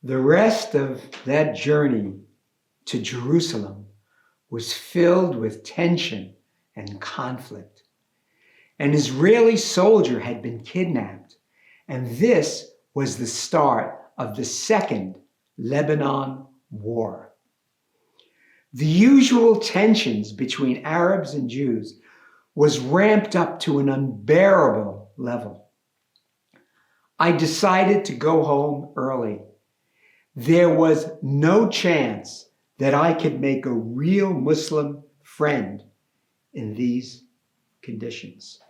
The rest of that journey to Jerusalem was filled with tension and conflict. An Israeli soldier had been kidnapped, and this was the start of the Second Lebanon War. The usual tensions between Arabs and Jews was ramped up to an unbearable level. I decided to go home early. There was no chance that I could make a real Muslim friend in these conditions.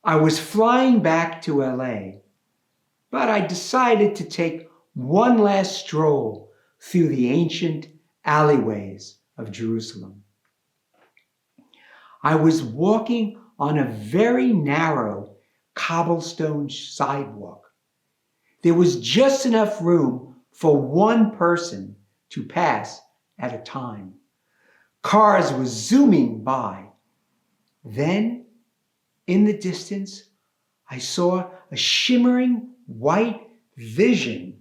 I was flying back to LA, but I decided to take one last stroll through the ancient alleyways of Jerusalem. I was walking on a very narrow cobblestone sidewalk. There was just enough room for one person to pass at a time. Cars were zooming by. Then, in the distance, I saw a shimmering white vision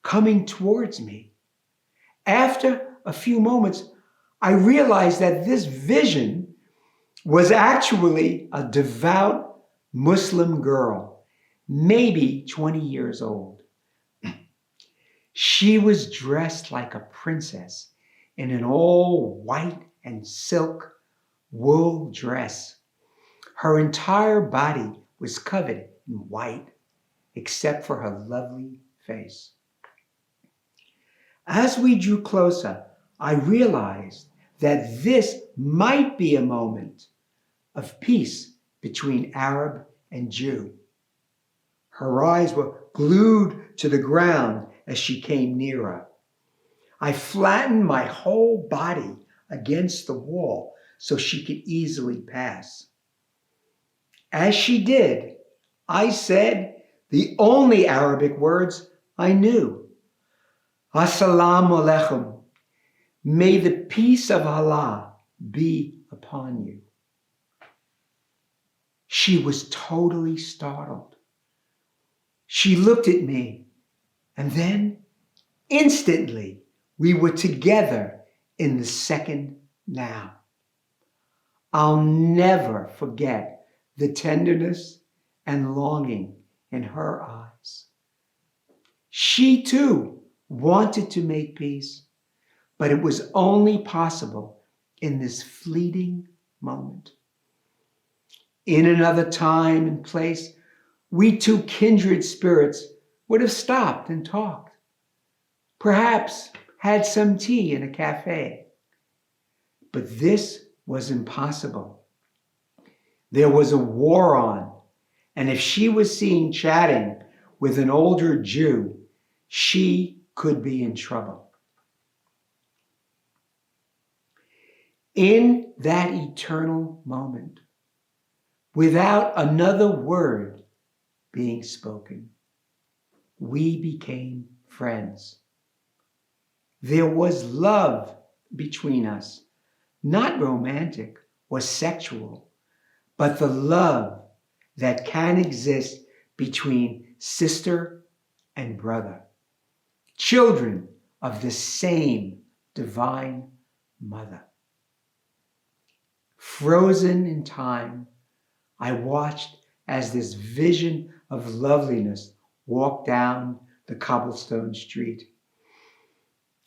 coming towards me. After a few moments, I realized that this vision was actually a devout Muslim girl, maybe 20 years old. She was dressed like a princess in an all white and silk wool dress. Her entire body was covered in white, except for her lovely face. As we drew closer, I realized that this might be a moment of peace between Arab and Jew. Her eyes were glued to the ground as she came nearer. I flattened my whole body against the wall so she could easily pass. As she did, I said the only Arabic words I knew. Assalamu alaikum. May the peace of Allah be upon you. She was totally startled. She looked at me, and then instantly we were together in the second now. I'll never forget the tenderness and longing in her eyes. She too wanted to make peace, but it was only possible in this fleeting moment. In another time and place, we two kindred spirits would have stopped and talked, perhaps had some tea in a cafe. But this was impossible. There was a war on, and if she was seen chatting with an older Jew, she could be in trouble. In that eternal moment, without another word being spoken, we became friends. There was love between us, not romantic or sexual, but the love that can exist between sister and brother, children of the same divine mother. Frozen in time, I watched as this vision of loveliness walked down the cobblestone street.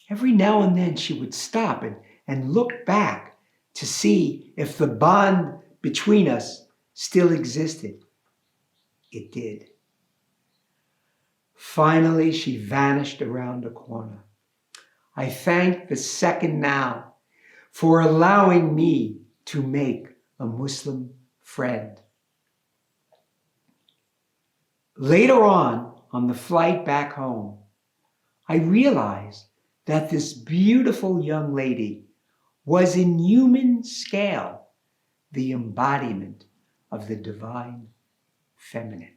Every now and then she would stop and look back to see if the bond between us still existed. It did. Finally, she vanished around a corner. I thank the second now for allowing me to make a Muslim friend. Later on the flight back home, I realized that this beautiful young lady was in human scale the embodiment of the divine feminine.